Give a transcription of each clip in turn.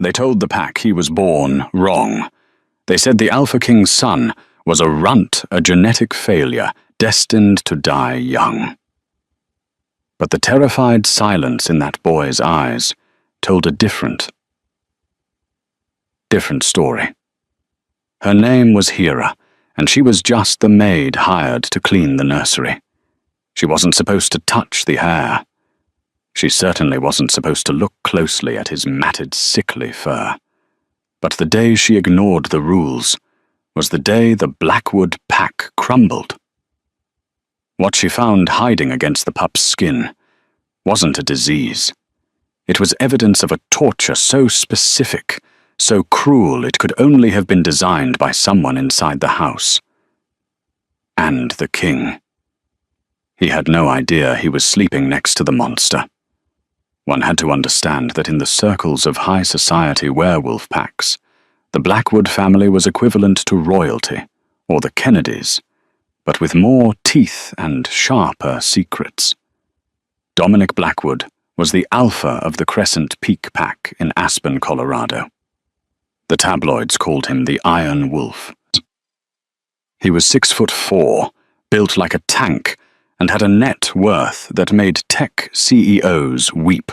They told the pack he was born wrong. They said the Alpha King's son was a runt, a genetic failure, destined to die young. But the terrified silence in that boy's eyes told a different story. Her name was Hera, and she was just the maid hired to clean the nursery. She wasn't supposed to touch the heir. She certainly wasn't supposed to look closely at his matted, sickly fur. But the day she ignored the rules was the day the Blackwood pack crumbled. What she found hiding against the pup's skin wasn't a disease. It was evidence of a torture so specific, so cruel it could only have been designed by someone inside the house. And the king. He had no idea he was sleeping next to the monster. One had to understand that in the circles of high society werewolf packs, the Blackwood family was equivalent to royalty, or the Kennedys, but with more teeth and sharper secrets. Dominic Blackwood was the alpha of the Crescent Peak pack in Aspen, Colorado. The tabloids called him the Iron Wolf. He was 6'4", built like a tank, and had a net worth that made tech CEOs weep.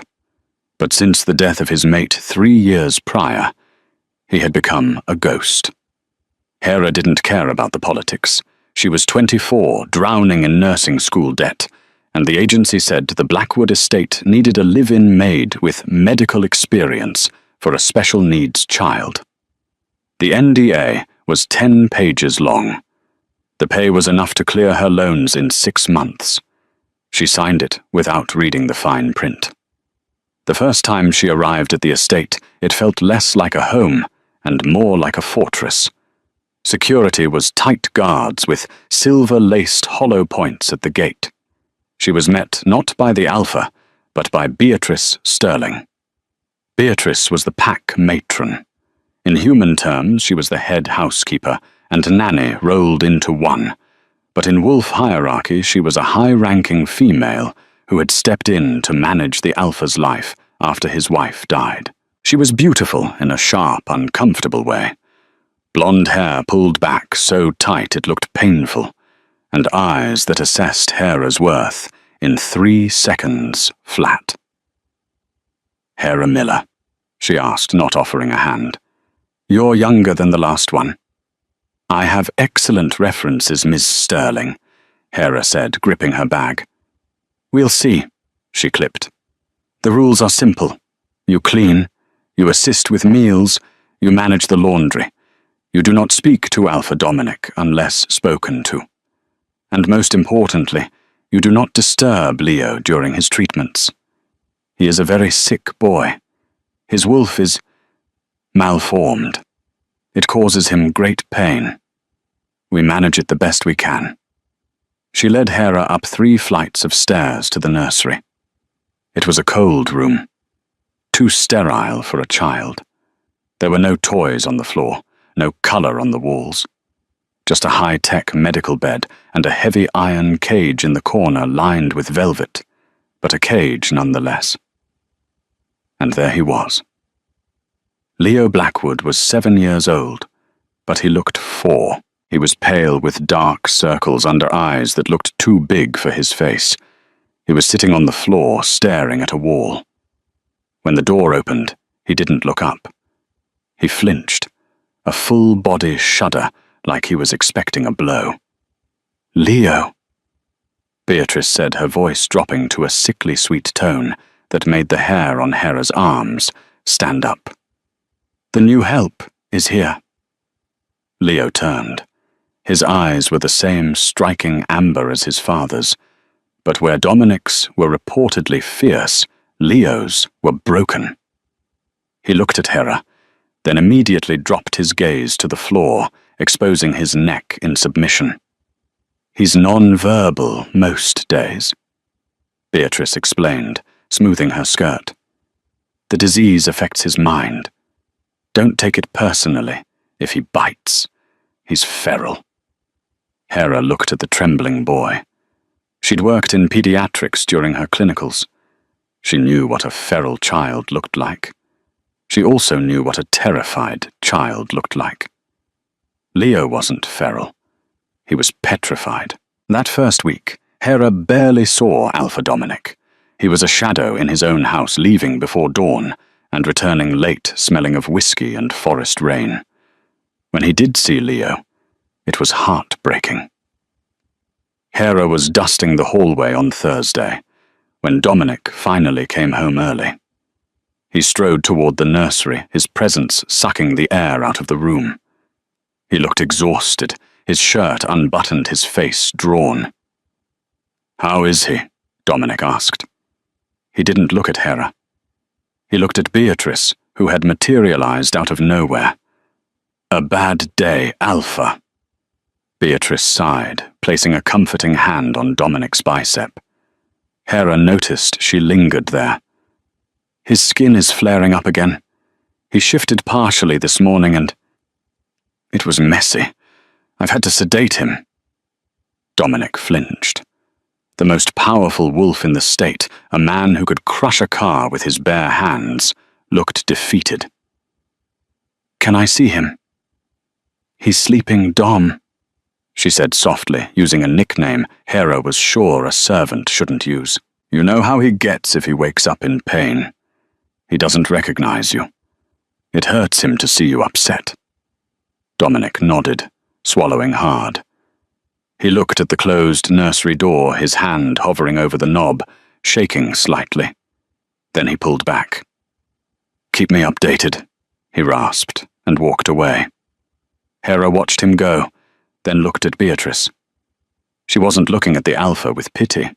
But since the death of his mate 3 years prior, he had become a ghost. Hera didn't care about the politics. She was 24, drowning in nursing school debt, and the agency said the Blackwood estate needed a live-in maid with medical experience for a special needs child. The NDA was 10 pages long. The pay was enough to clear her loans in 6 months. She signed it without reading the fine print. The first time she arrived at the estate, it felt less like a home and more like a fortress. Security was tight guards with silver-laced hollow points at the gate. She was met not by the Alpha, but by Beatrice Sterling. Beatrice was the pack matron. In human terms, she was the head housekeeper, and nanny rolled into one, but in wolf hierarchy she was a high-ranking female who had stepped in to manage the Alpha's life after his wife died. She was beautiful in a sharp, uncomfortable way. Blonde hair pulled back so tight it looked painful, and eyes that assessed Hera's worth in 3 seconds flat. "Hera Miller," she asked, not offering a hand. "You're younger than the last one." "I have excellent references, Miss Sterling," Hera said, gripping her bag. "We'll see," she clipped. "The rules are simple. You clean, you assist with meals, you manage the laundry. You do not speak to Alpha Dominic unless spoken to. And most importantly, you do not disturb Leo during his treatments. He is a very sick boy. His wolf is malformed. It causes him great pain. We manage it the best we can." She led Hera up 3 flights of stairs to the nursery. It was a cold room, too sterile for a child. There were no toys on the floor, no color on the walls. Just a high-tech medical bed and a heavy iron cage in the corner lined with velvet, but a cage nonetheless. And there he was. Leo Blackwood was 7 years old, but he looked 4. He was pale with dark circles under eyes that looked too big for his face. He was sitting on the floor, staring at a wall. When the door opened, he didn't look up. He flinched, a full-body shudder like he was expecting a blow. "Leo," Beatrice said, her voice dropping to a sickly sweet tone that made the hair on Hera's arms stand up. "The new help is here." Leo turned. His eyes were the same striking amber as his father's, but where Dominic's were reportedly fierce, Leo's were broken. He looked at Hera, then immediately dropped his gaze to the floor, exposing his neck in submission. "He's non-verbal most days," Beatrice explained, smoothing her skirt. "The disease affects his mind. Don't take it personally if he bites. He's feral." Hera looked at the trembling boy. She'd worked in pediatrics during her clinicals. She knew what a feral child looked like. She also knew what a terrified child looked like. Leo wasn't feral. He was petrified. That first week, Hera barely saw Alpha Dominic. He was a shadow in his own house, leaving before dawn and returning late, smelling of whiskey and forest rain. When he did see Leo, it was heartbreaking. Hera was dusting the hallway on Thursday, when Dominic finally came home early. He strode toward the nursery, his presence sucking the air out of the room. He looked exhausted, his shirt unbuttoned, his face drawn. "How is he?" Dominic asked. He didn't look at Hera. He looked at Beatrice, who had materialized out of nowhere. "A bad day, Alpha." Beatrice sighed, placing a comforting hand on Dominic's bicep. Hera noticed she lingered there. "His skin is flaring up again. He shifted partially this morning and it was messy. I've had to sedate him." Dominic flinched. The most powerful wolf in the state, a man who could crush a car with his bare hands, looked defeated. "Can I see him?" "He's sleeping, Dom," she said softly, using a nickname Hera was sure a servant shouldn't use. "You know how he gets if he wakes up in pain. He doesn't recognize you. It hurts him to see you upset." Dominic nodded, swallowing hard. He looked at the closed nursery door, his hand hovering over the knob, shaking slightly. Then he pulled back. "Keep me updated," he rasped, and walked away. Hera watched him go, then looked at Beatrice. She wasn't looking at the Alpha with pity.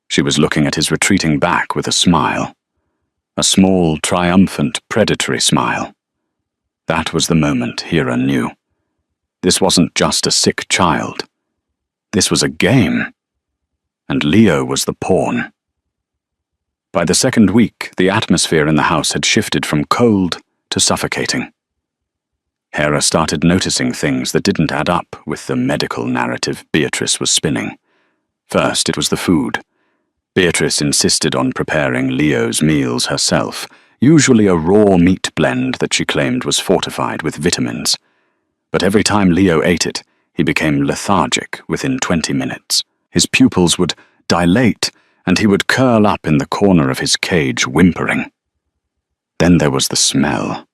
She was looking at his retreating back with a smile. A small, triumphant, predatory smile. That was the moment Hera knew. This wasn't just a sick child. This was a game. And Leo was the pawn. By the second week, the atmosphere in the house had shifted from cold to suffocating. Hera started noticing things that didn't add up with the medical narrative Beatrice was spinning. First, it was the food. Beatrice insisted on preparing Leo's meals herself, usually a raw meat blend that she claimed was fortified with vitamins. But every time Leo ate it, he became lethargic within 20 minutes. His pupils would dilate, and he would curl up in the corner of his cage, whimpering. Then there was the smell.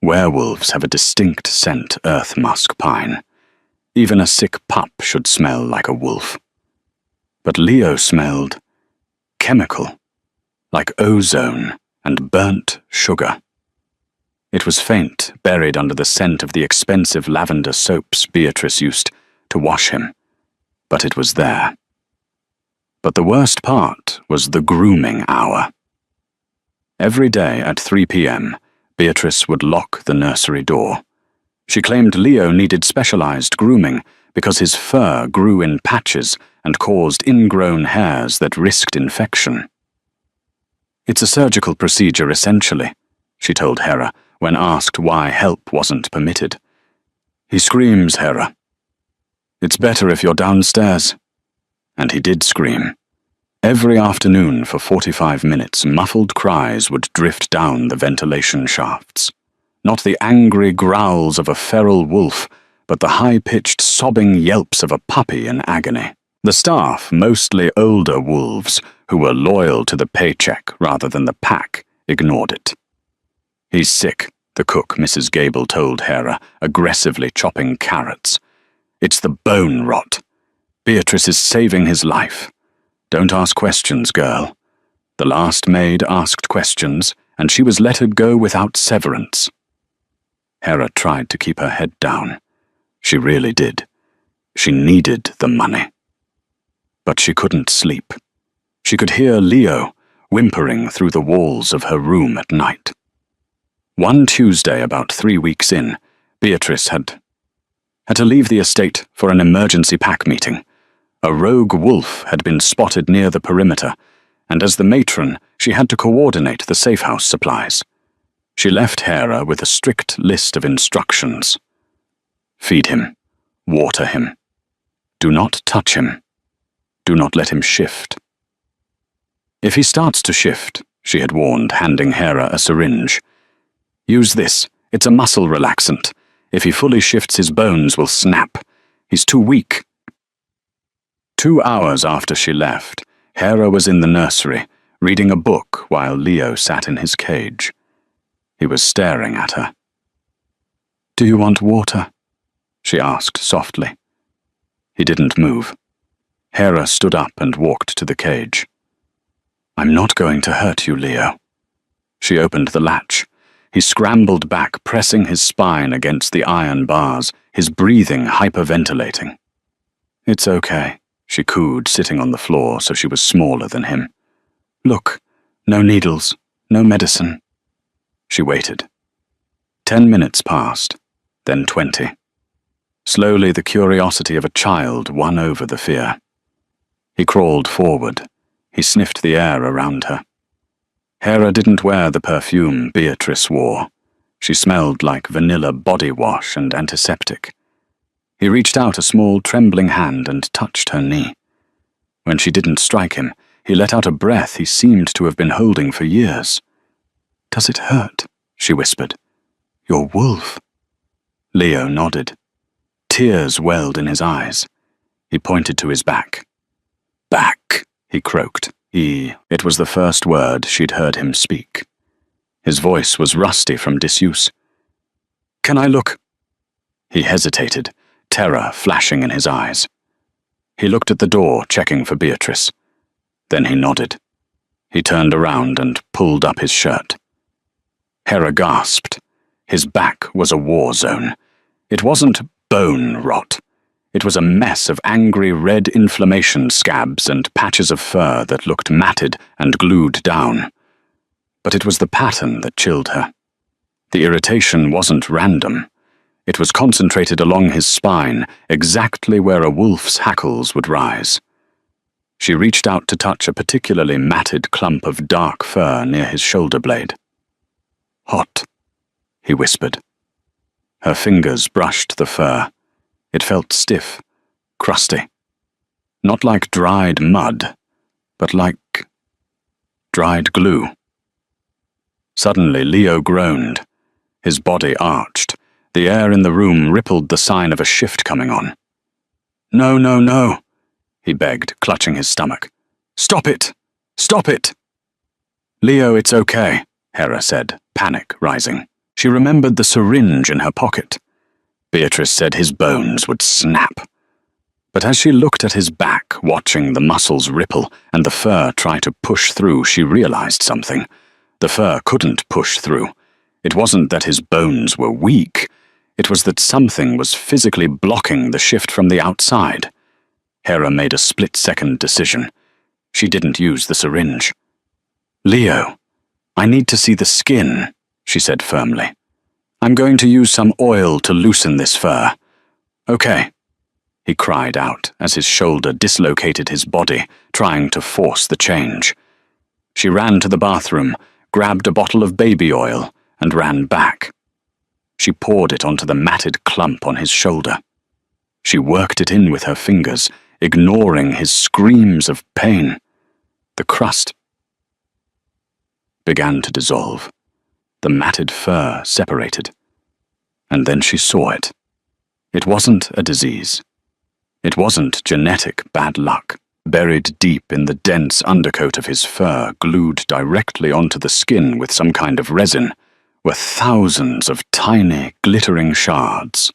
Werewolves have a distinct scent, earth musk pine. Even a sick pup should smell like a wolf. But Leo smelled chemical, like ozone and burnt sugar. It was faint, buried under the scent of the expensive lavender soaps Beatrice used to wash him, but it was there. But the worst part was the grooming hour. Every day at 3 p.m., Beatrice would lock the nursery door. She claimed Leo needed specialized grooming because his fur grew in patches and caused ingrown hairs that risked infection. "It's a surgical procedure, essentially," she told Hera when asked why help wasn't permitted. "He screams, Hera. It's better if you're downstairs." And he did scream. Every afternoon for 45 minutes, muffled cries would drift down the ventilation shafts. Not the angry growls of a feral wolf, but the high-pitched sobbing yelps of a puppy in agony. The staff, mostly older wolves, who were loyal to the paycheck rather than the pack, ignored it. "He's sick," the cook, Mrs. Gable, told Hera, aggressively chopping carrots. "It's the bone rot. Beatrice is saving his life. Don't ask questions, girl." The last maid asked questions, and she was let go without severance. Hera tried to keep her head down. She really did. She needed the money. But she couldn't sleep. She could hear Leo whimpering through the walls of her room at night. One Tuesday, about 3 weeks in, Beatrice had to leave the estate for an emergency pack meeting. A rogue wolf had been spotted near the perimeter, and as the matron, she had to coordinate the safe-house supplies. She left Hera with a strict list of instructions. Feed him. Water him. Do not touch him. Do not let him shift. If he starts to shift, she had warned, handing Hera a syringe, Use this. It's a muscle relaxant. If he fully shifts, his bones will snap. He's too weak." 2 hours after she left, Hera was in the nursery, reading a book while Leo sat in his cage. He was staring at her. "Do you want water?" she asked softly. He didn't move. Hera stood up and walked to the cage. "I'm not going to hurt you, Leo." She opened the latch. He scrambled back, pressing his spine against the iron bars, his breathing hyperventilating. "It's okay," she cooed, sitting on the floor so she was smaller than him. "Look, no needles, no medicine." She waited. 10 minutes passed, then 20. Slowly the curiosity of a child won over the fear. He crawled forward. He sniffed the air around her. Hera didn't wear the perfume Beatrice wore. She smelled like vanilla body wash and antiseptic. He reached out a small, trembling hand and touched her knee. When she didn't strike him, he let out a breath he seemed to have been holding for years. "Does it hurt?" she whispered. "Your wolf." Leo nodded. Tears welled in his eyes. He pointed to his back. "Back," he croaked. It was the first word she'd heard him speak. His voice was rusty from disuse. "Can I look?" He hesitated, terror flashing in his eyes. He looked at the door, checking for Beatrice. Then he nodded. He turned around and pulled up his shirt. Hera gasped. His back was a war zone. It wasn't bone rot. It was a mess of angry red inflammation scabs and patches of fur that looked matted and glued down. But it was the pattern that chilled her. The irritation wasn't random. It was concentrated along his spine, exactly where a wolf's hackles would rise. She reached out to touch a particularly matted clump of dark fur near his shoulder blade. "Hot," he whispered. Her fingers brushed the fur. It felt stiff, crusty. Not like dried mud, but like dried glue. Suddenly, Leo groaned. His body arched. The air in the room rippled the sign of a shift coming on. "No, no, no," he begged, clutching his stomach. "Stop it! Stop it!" "Leo, it's okay," Hera said, panic rising. She remembered the syringe in her pocket. Beatrice said his bones would snap. But as she looked at his back, watching the muscles ripple and the fur try to push through, she realized something. The fur couldn't push through. It wasn't that his bones were weak. It was that something was physically blocking the shift from the outside. Hera made a split-second decision. She didn't use the syringe. "Leo, I need to see the skin," she said firmly. "I'm going to use some oil to loosen this fur." "Okay," he cried out as his shoulder dislocated his body, trying to force the change. She ran to the bathroom, grabbed a bottle of baby oil, and ran back. She poured it onto the matted clump on his shoulder. She worked it in with her fingers, ignoring his screams of pain. The crust began to dissolve. The matted fur separated. And then she saw it. It wasn't a disease. It wasn't genetic bad luck. Buried deep in the dense undercoat of his fur, glued directly onto the skin with some kind of resin, were thousands of tiny, glittering shards.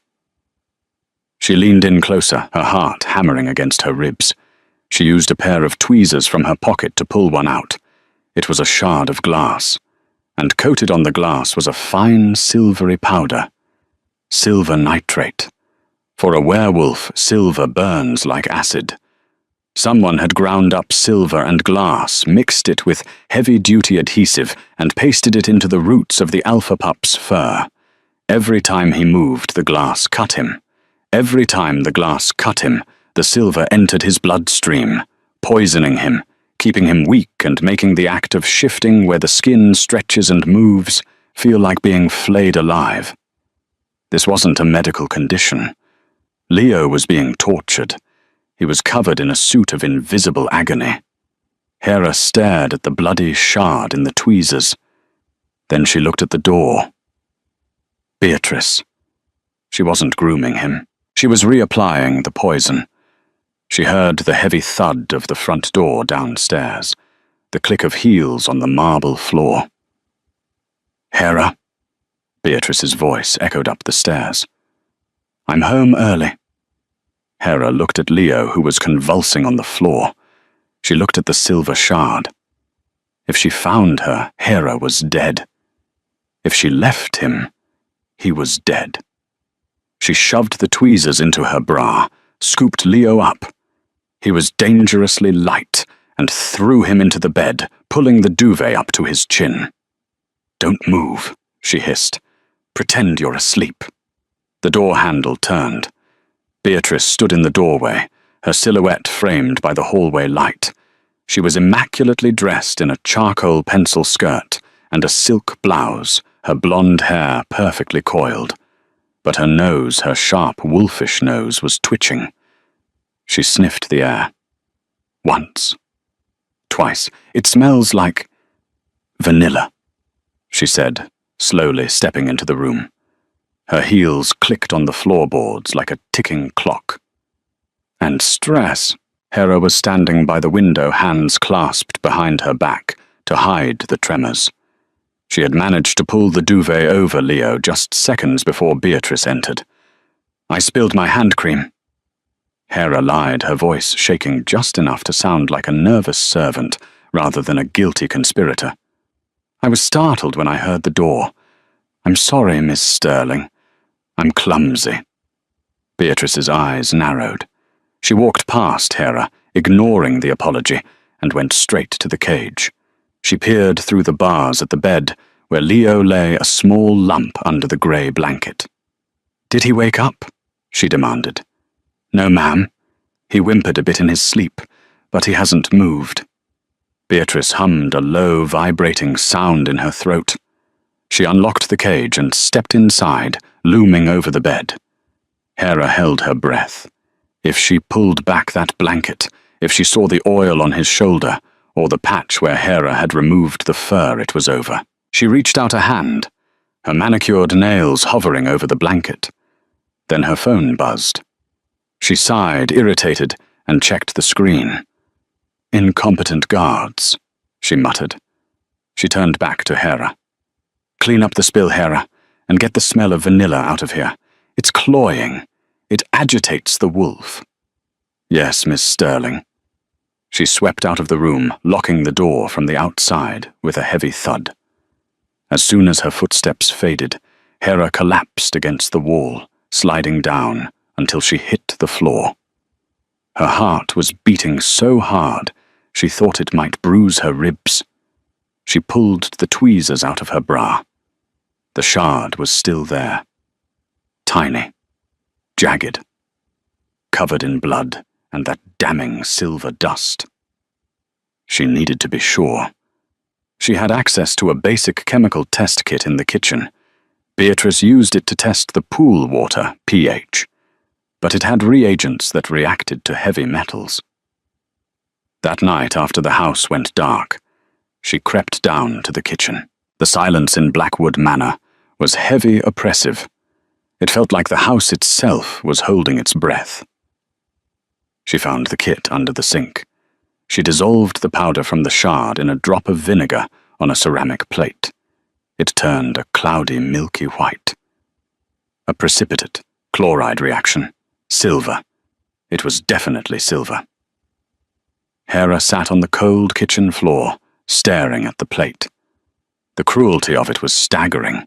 She leaned in closer, her heart hammering against her ribs. She used a pair of tweezers from her pocket to pull one out. It was a shard of glass, and coated on the glass was a fine silvery powder. Silver nitrate. For a werewolf, silver burns like acid. Someone had ground up silver and glass, mixed it with heavy-duty adhesive, and pasted it into the roots of the alpha pup's fur. Every time he moved, the glass cut him. Every time the glass cut him, the silver entered his bloodstream, poisoning him, keeping him weak and making the act of shifting where the skin stretches and moves feel like being flayed alive. This wasn't a medical condition. Leo was being tortured. He was covered in a suit of invisible agony. Hera stared at the bloody shard in the tweezers. Then she looked at the door, Beatrice. She wasn't grooming him. She was reapplying the poison. She heard the heavy thud of the front door downstairs, the click of heels on the marble floor. "Hera," Beatrice's voice echoed up the stairs. "I'm home early." Hera looked at Leo, who was convulsing on the floor. She looked at the silver shard. If she found her, Hera was dead. If she left him, he was dead. She shoved the tweezers into her bra, scooped Leo up. He was dangerously light, and threw him into the bed, pulling the duvet up to his chin. "Don't move," she hissed. "Pretend you're asleep." The door handle turned. Beatrice stood in the doorway, her silhouette framed by the hallway light. She was immaculately dressed in a charcoal pencil skirt and a silk blouse, her blonde hair perfectly coiled. But her nose, her sharp, wolfish nose, was twitching. She sniffed the air. Once. Twice. "It smells like vanilla," she said, slowly stepping into the room. Her heels clicked on the floorboards like a ticking clock. And stress. Hera was standing by the window, hands clasped behind her back, to hide the tremors. She had managed to pull the duvet over Leo just seconds before Beatrice entered. "I spilled my hand cream." Hera lied, her voice shaking just enough to sound like a nervous servant rather than a guilty conspirator. "I was startled when I heard the door. I'm sorry, Miss Sterling. I'm clumsy." Beatrice's eyes narrowed. She walked past Hera, ignoring the apology, and went straight to the cage. She peered through the bars at the bed, where Leo lay a small lump under the grey blanket. "Did he wake up?" she demanded. "No, ma'am. He whimpered a bit in his sleep, but he hasn't moved." Beatrice hummed a low, vibrating sound in her throat. She unlocked the cage and stepped inside, looming over the bed. Hera held her breath. If she pulled back that blanket, if she saw the oil on his shoulder, or the patch where Hera had removed the fur, it was over. She reached out a hand, her manicured nails hovering over the blanket. Then her phone buzzed. She sighed, irritated, and checked the screen. "Incompetent guards," she muttered. She turned back to Hera. "Clean up the spill, Hera, and get the smell of vanilla out of here. It's cloying. It agitates the wolf." "Yes, Miss Sterling." She swept out of the room, locking the door from the outside with a heavy thud. As soon as her footsteps faded, Hera collapsed against the wall, sliding down until she hit the floor. Her heart was beating so hard she thought it might bruise her ribs. She pulled the tweezers out of her bra. The shard was still there. Tiny. Jagged. Covered in blood and that damning silver dust. She needed to be sure. She had access to a basic chemical test kit in the kitchen. Beatrice used it to test the pool water pH, but it had reagents that reacted to heavy metals. That night, after the house went dark, she crept down to the kitchen. The silence in Blackwood Manor was heavy, oppressive. It felt like the house itself was holding its breath. She found the kit under the sink. She dissolved the powder from the shard in a drop of vinegar on a ceramic plate. It turned a cloudy, milky white. A precipitate, chloride reaction. Silver. It was definitely silver. Hera sat on the cold kitchen floor, staring at the plate. The cruelty of it was staggering.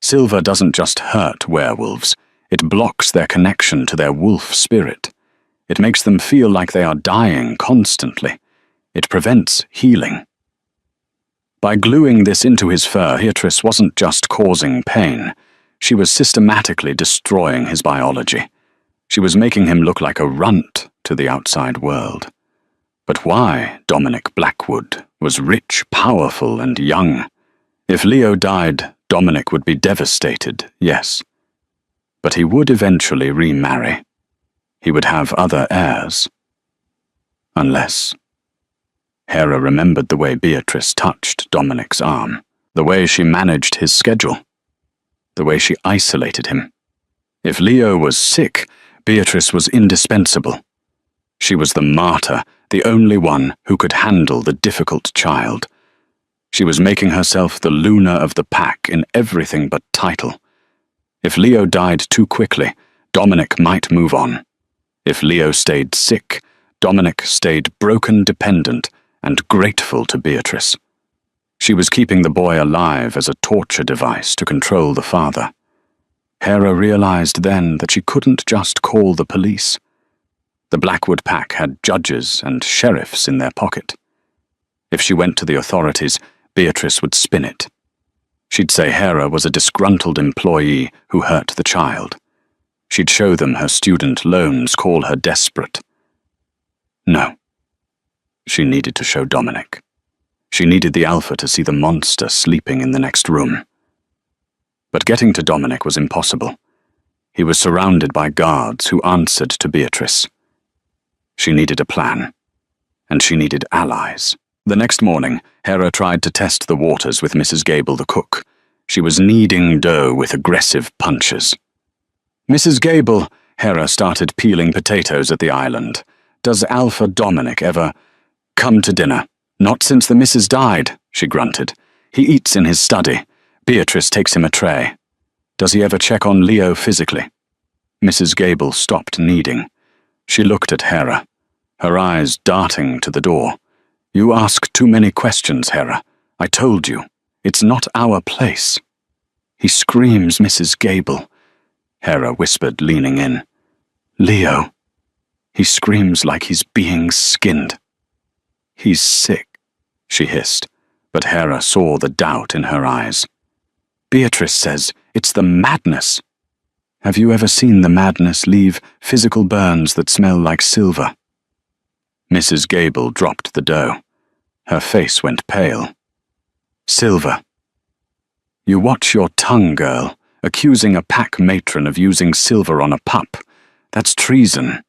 Silver doesn't just hurt werewolves, it blocks their connection to their wolf spirit. It makes them feel like they are dying constantly. It prevents healing. By gluing this into his fur, Beatrice wasn't just causing pain. She was systematically destroying his biology. She was making him look like a runt to the outside world. But why Dominic Blackwood was rich, powerful, and young? If Leo died, Dominic would be devastated, yes. But he would eventually remarry. He would have other heirs. Unless... Hera remembered the way Beatrice touched Dominic's arm, the way she managed his schedule. the way she isolated him. If Leo was sick, Beatrice was indispensable. She was the martyr, the only one who could handle the difficult child. She was making herself the Luna of the pack in everything but title. If Leo died too quickly, Dominic might move on. If Leo stayed sick, Dominic stayed broken dependent and grateful to Beatrice. She was keeping the boy alive as a torture device to control the father. Hera realized then that she couldn't just call the police. The Blackwood pack had judges and sheriffs in their pocket. If she went to the authorities, Beatrice would spin it. She'd say Hera was a disgruntled employee who hurt the child. She'd show them her student loans, call her desperate. No. She needed to show Dominic. She needed the Alpha to see the monster sleeping in the next room. But getting to Dominic was impossible. He was surrounded by guards who answered to Beatrice. She needed a plan, and she needed allies. The next morning, Hera tried to test the waters with Mrs. Gable the cook. She was kneading dough with aggressive punches. "Mrs. Gable," Hera started peeling potatoes at the island. "Does Alpha Dominic ever come to dinner?" "Not since the missus died," she grunted. "He eats in his study. Beatrice takes him a tray." "Does he ever check on Leo physically?" Mrs. Gable stopped kneading. She looked at Hera, her eyes darting to the door. "You ask too many questions, Hera. I told you. It's not our place." "He screams, Mrs. Gable," Hera whispered, leaning in. "Leo. He screams like he's being skinned." "He's sick," she hissed, but Hera saw the doubt in her eyes. "Beatrice says it's the madness." "Have you ever seen the madness leave physical burns that smell like silver?" Mrs. Gable dropped the dough. Her face went pale. "Silver. You watch your tongue, girl, accusing a pack matron of using silver on a pup. That's treason.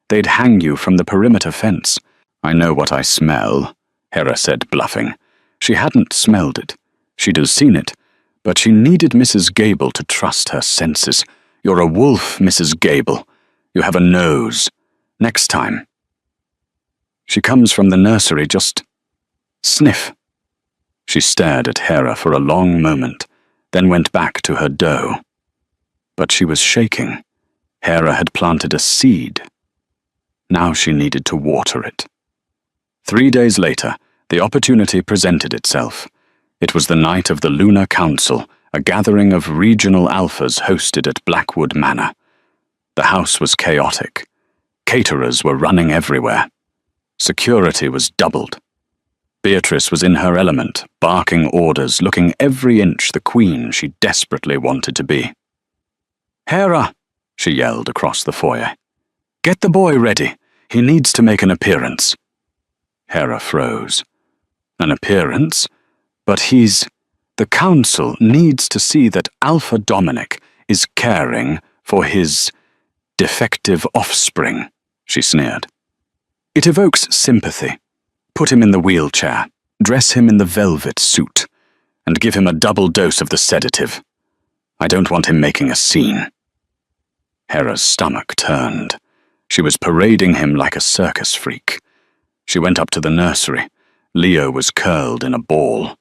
They'd hang you from the perimeter fence." "I know what I smell," Hera said, bluffing. She hadn't smelled it. She'd have seen it, but she needed Mrs. Gable to trust her senses. "You're a wolf, Mrs. Gable. You have a nose. Next time." "She comes from the nursery, just sniff." She stared at Hera for a long moment, then went back to her dough. But she was shaking. Hera had planted a seed. Now she needed to water it. 3 days later, the opportunity presented itself. It was the night of the Lunar Council, a gathering of regional alphas hosted at Blackwood Manor. The house was chaotic. Caterers were running everywhere. Security was doubled. Beatrice was in her element, barking orders, looking every inch the queen she desperately wanted to be. "Hera," she yelled across the foyer. "Get the boy ready. He needs to make an appearance." Hera froze. "An appearance? But the council needs to see that Alpha Dominic is caring for his defective offspring," she sneered. "It evokes sympathy. Put him in the wheelchair, dress him in the velvet suit, and give him a double dose of the sedative. I don't want him making a scene." Hera's stomach turned. She was parading him like a circus freak. She went up to the nursery. Leo was curled in a ball.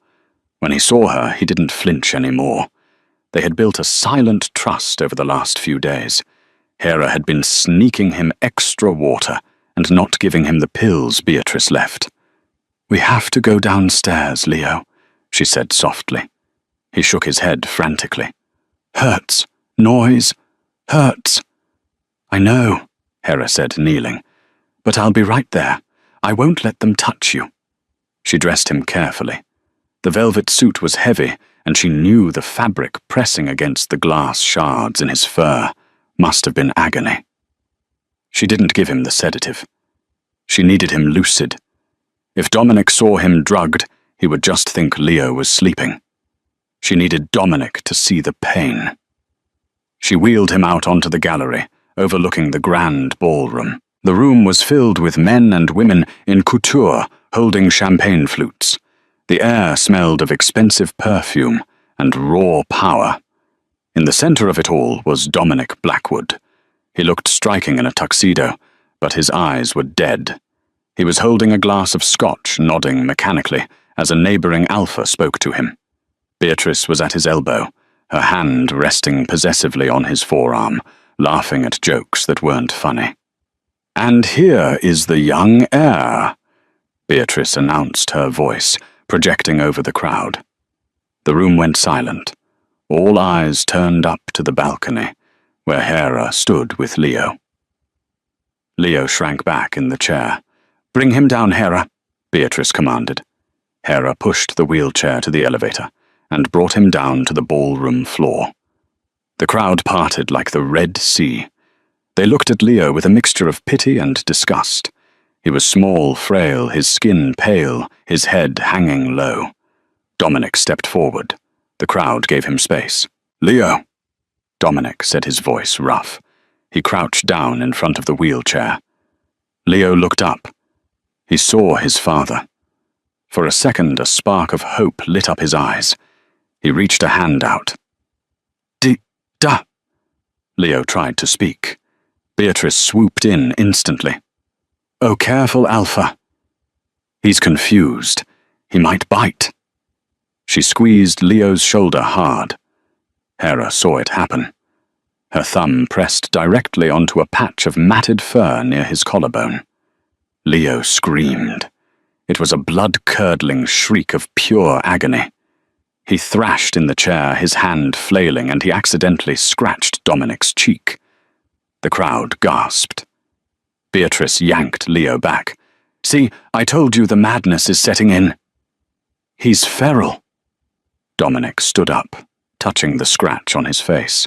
When he saw her, he didn't flinch anymore. They had built a silent trust over the last few days. Hera had been sneaking him extra water and not giving him the pills Beatrice left. "We have to go downstairs, Leo," she said softly. He shook his head frantically. "Hurts. Noise. Hurts." "I know," Hera said, kneeling. "But I'll be right there. I won't let them touch you." She dressed him carefully. The velvet suit was heavy, and she knew the fabric pressing against the glass shards in his fur must have been agony. She didn't give him the sedative. She needed him lucid. If Dominic saw him drugged, he would just think Leo was sleeping. She needed Dominic to see the pain. She wheeled him out onto the gallery, overlooking the grand ballroom. The room was filled with men and women in couture holding champagne flutes. The air smelled of expensive perfume and raw power. In the center of it all was Dominic Blackwood. He looked striking in a tuxedo, but his eyes were dead. He was holding a glass of scotch, nodding mechanically, as a neighboring alpha spoke to him. Beatrice was at his elbow, her hand resting possessively on his forearm, laughing at jokes that weren't funny. "And here is the young heir," Beatrice announced, her voice projecting over the crowd. The room went silent. All eyes turned up to the balcony, where Hera stood with Leo. Leo shrank back in the chair. "Bring him down, Hera," Beatrice commanded. Hera pushed the wheelchair to the elevator and brought him down to the ballroom floor. The crowd parted like the Red Sea. They looked at Leo with a mixture of pity and disgust. He was small, frail, his skin pale, his head hanging low. Dominic stepped forward. The crowd gave him space. "Leo," Dominic said, his voice rough. He crouched down in front of the wheelchair. Leo looked up. He saw his father. For a second, a spark of hope lit up his eyes. He reached a hand out. "Duh!" Leo tried to speak. Beatrice swooped in instantly. "Oh, careful, Alpha. He's confused. He might bite." She squeezed Leo's shoulder hard. Hera saw it happen. Her thumb pressed directly onto a patch of matted fur near his collarbone. Leo screamed. It was a blood-curdling shriek of pure agony. He thrashed in the chair, his hand flailing, and he accidentally scratched Dominic's cheek. The crowd gasped. Beatrice yanked Leo back. "See, I told you the madness is setting in." "He's feral." Dominic stood up, touching the scratch on his face.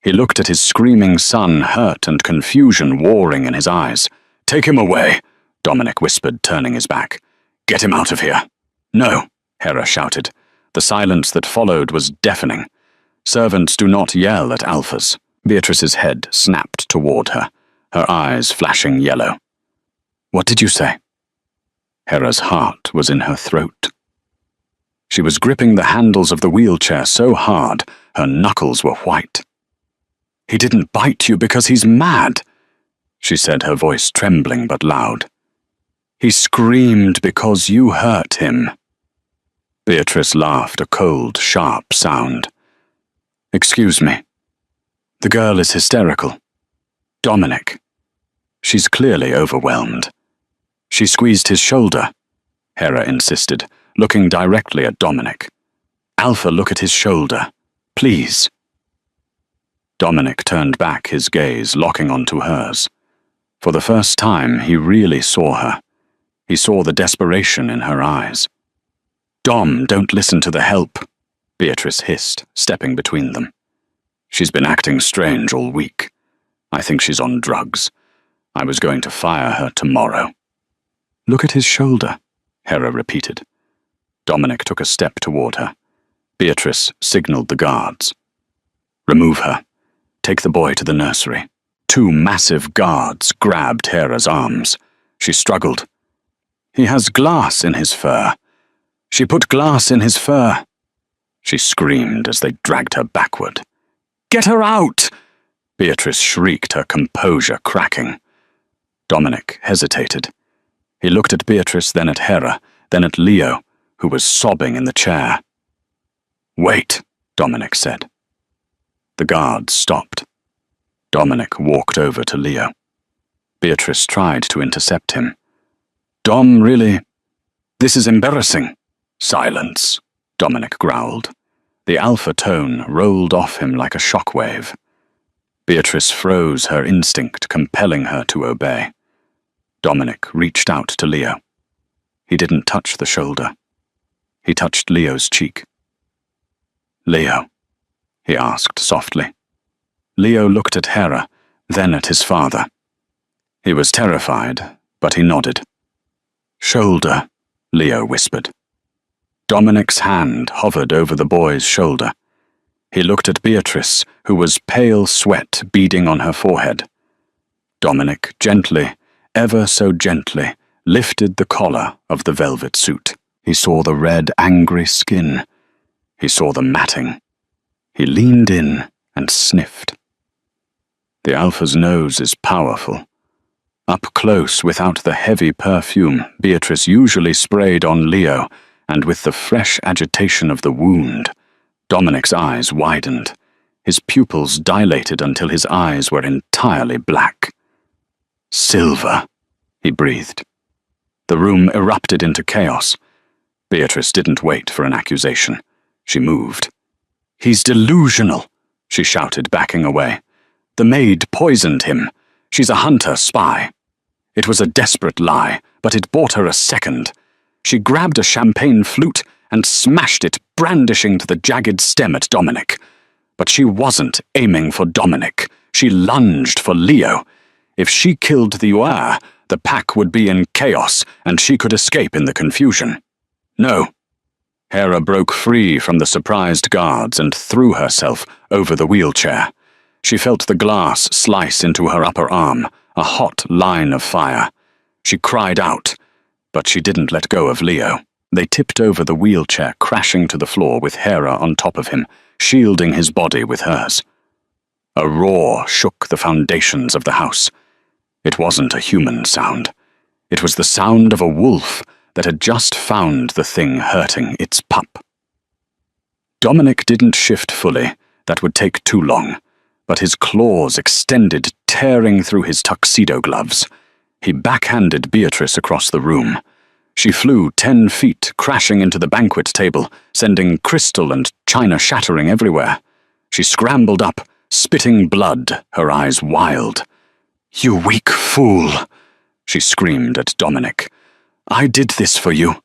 He looked at his screaming son, hurt and confusion warring in his eyes. "Take him away," Dominic whispered, turning his back. "Get him out of here." "No," Hera shouted. The silence that followed was deafening. Servants do not yell at alphas. Beatrice's head snapped toward her, her eyes flashing yellow. "What did you say?" Hera's heart was in her throat. She was gripping the handles of the wheelchair so hard, her knuckles were white. "He didn't bite you because he's mad," she said, her voice trembling but loud. "He screamed because you hurt him." Beatrice laughed, a cold, sharp sound. "Excuse me. The girl is hysterical. Dominic. She's clearly overwhelmed." She squeezed his shoulder, Hera insisted, looking directly at Dominic. "Alpha, look at his shoulder. Please." Dominic turned back, his gaze locking onto hers. For the first time, he really saw her. He saw the desperation in her eyes. "Dom, don't listen to the help," Beatrice hissed, stepping between them. "She's been acting strange all week. I think she's on drugs. I was going to fire her tomorrow." "Look at his shoulder," Hera repeated. Dominic took a step toward her. Beatrice signaled the guards. "Remove her. Take the boy to the nursery." Two massive guards grabbed Hera's arms. She struggled. "He has glass in his fur. She put glass in his fur," she screamed as they dragged her backward. "Get her out!" Beatrice shrieked, her composure cracking. Dominic hesitated. He looked at Beatrice, then at Hera, then at Leo, who was sobbing in the chair. "Wait," Dominic said. The guards stopped. Dominic walked over to Leo. Beatrice tried to intercept him. "Dom, really? This is embarrassing." "Silence," Dominic growled. The alpha tone rolled off him like a shockwave. Beatrice froze, her instinct compelling her to obey. Dominic reached out to Leo. He didn't touch the shoulder. He touched Leo's cheek. "Leo?" he asked softly. Leo looked at Hera, then at his father. He was terrified, but he nodded. "Shoulder," Leo whispered. Dominic's hand hovered over the boy's shoulder. He looked at Beatrice, who was pale sweat beading on her forehead. Dominic gently, ever so gently, lifted the collar of the velvet suit. He saw the red, angry skin. He saw the matting. He leaned in and sniffed. The Alpha's nose is powerful. Up close, without the heavy perfume Beatrice usually sprayed on Leo, and with the fresh agitation of the wound, Dominic's eyes widened. His pupils dilated until his eyes were entirely black. "Silver," he breathed. The room erupted into chaos. Beatrice didn't wait for an accusation. She moved. "He's delusional," she shouted, backing away. "The maid poisoned him. She's a hunter spy." It was a desperate lie, but it bought her a second. She grabbed a champagne flute and smashed it, brandishing to the jagged stem at Dominic. But she wasn't aiming for Dominic. She lunged for Leo. If she killed the Uer, the pack would be in chaos, and she could escape in the confusion. No. Hera broke free from the surprised guards and threw herself over the wheelchair. She felt the glass slice into her upper arm, a hot line of fire. She cried out, but she didn't let go of Leo. They tipped over the wheelchair, crashing to the floor with Hera on top of him, shielding his body with hers. A roar shook the foundations of the house. It wasn't a human sound. It was the sound of a wolf that had just found the thing hurting its pup. Dominic didn't shift fully. That would take too long. But his claws extended, tearing through his tuxedo gloves. He backhanded Beatrice across the room. She flew 10 feet, crashing into the banquet table, sending crystal and china shattering everywhere. She scrambled up, spitting blood, her eyes wild. "You weak fool," she screamed at Dominic. "I did this for you.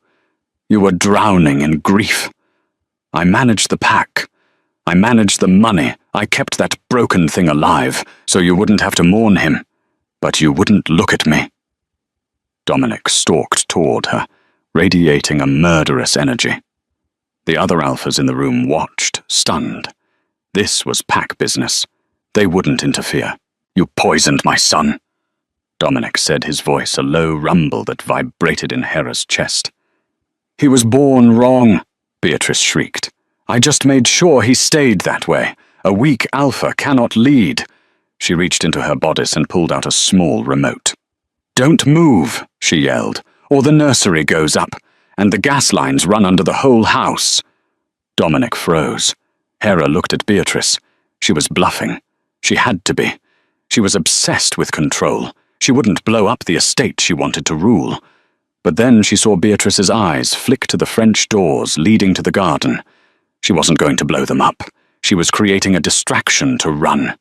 You were drowning in grief. I managed the pack. I managed the money. I kept that broken thing alive, so you wouldn't have to mourn him. But you wouldn't look at me." Dominic stalked toward her, radiating a murderous energy. The other Alphas in the room watched, stunned. This was pack business. They wouldn't interfere. "You poisoned my son," Dominic said, his voice a low rumble that vibrated in Hera's chest. "He was born wrong," Beatrice shrieked. "I just made sure he stayed that way. A weak Alpha cannot lead." She reached into her bodice and pulled out a small remote. "Don't move," she yelled, "or the nursery goes up, and the gas lines run under the whole house." Dominic froze. Hera looked at Beatrice. She was bluffing. She had to be. She was obsessed with control. She wouldn't blow up the estate she wanted to rule. But then she saw Beatrice's eyes flick to the French doors leading to the garden. She wasn't going to blow them up. She was creating a distraction to run.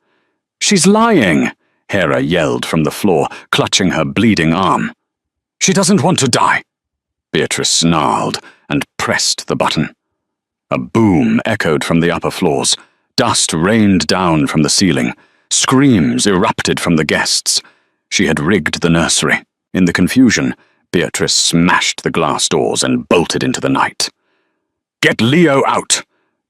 "She's lying," Hera yelled from the floor, clutching her bleeding arm. "She doesn't want to die." Beatrice snarled and pressed the button. A boom echoed from the upper floors. Dust rained down from the ceiling. Screams erupted from the guests. She had rigged the nursery. In the confusion, Beatrice smashed the glass doors and bolted into the night. "Get Leo out!"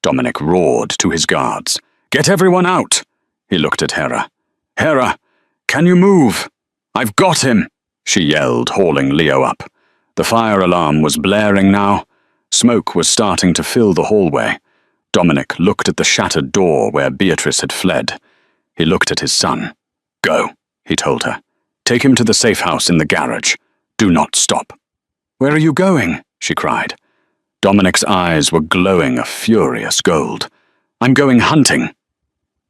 Dominic roared to his guards. "Get everyone out!" He looked at Hera. "Hera, can you move?" "I've got him!" she yelled, hauling Leo up. The fire alarm was blaring now. Smoke was starting to fill the hallway. Dominic looked at the shattered door where Beatrice had fled. He looked at his son. "Go," he told her. "Take him to the safe house in the garage. Do not stop." "Where are you going?" she cried. Dominic's eyes were glowing a furious gold. "I'm going hunting."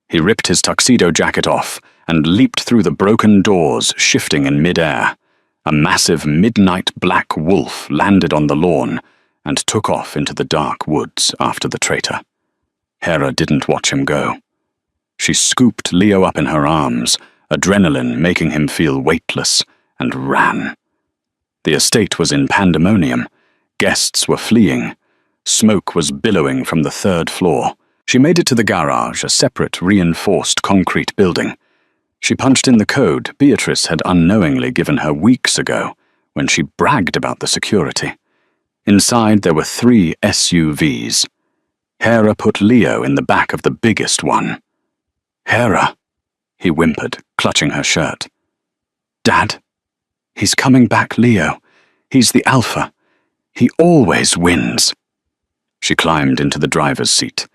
He ripped his tuxedo jacket off and leaped through the broken doors, shifting in mid-air. A massive midnight black wolf landed on the lawn and took off into the dark woods after the traitor. Hera didn't watch him go. She scooped Leo up in her arms, adrenaline making him feel weightless, and ran. The estate was in pandemonium. Guests were fleeing. Smoke was billowing from the 3rd floor. She made it to the garage, a separate, reinforced concrete building. She punched in the code Beatrice had unknowingly given her weeks ago when she bragged about the security. Inside there were 3 SUVs. Hera put Leo in the back of the biggest one. "Hera," he whimpered, clutching her shirt. "Dad, he's coming back, Leo. He's the Alpha. He always wins." She climbed into the driver's seat.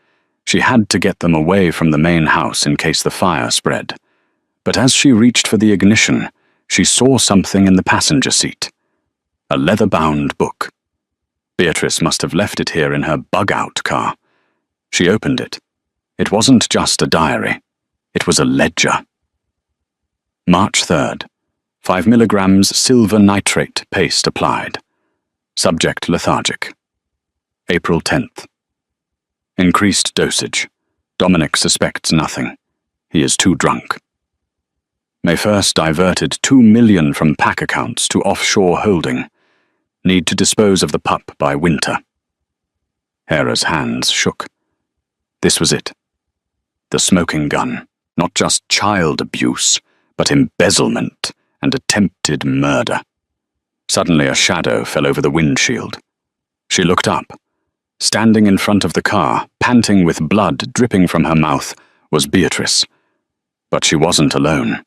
She had to get them away from the main house in case the fire spread. But as she reached for the ignition, she saw something in the passenger seat. A leather-bound book. Beatrice must have left it here in her bug-out car. She opened it. It wasn't just a diary. It was a ledger. March 3rd. 5 milligrams silver nitrate paste applied. Subject lethargic. April 10th. Increased dosage. Dominic suspects nothing. He is too drunk. May 1st diverted 2 million from pack accounts to offshore holding. Need to dispose of the pup by winter. Hera's hands shook. This was it. The smoking gun. Not just child abuse, but embezzlement and attempted murder. Suddenly a shadow fell over the windshield. She looked up. Standing in front of the car, panting with blood dripping from her mouth, was Beatrice. But she wasn't alone.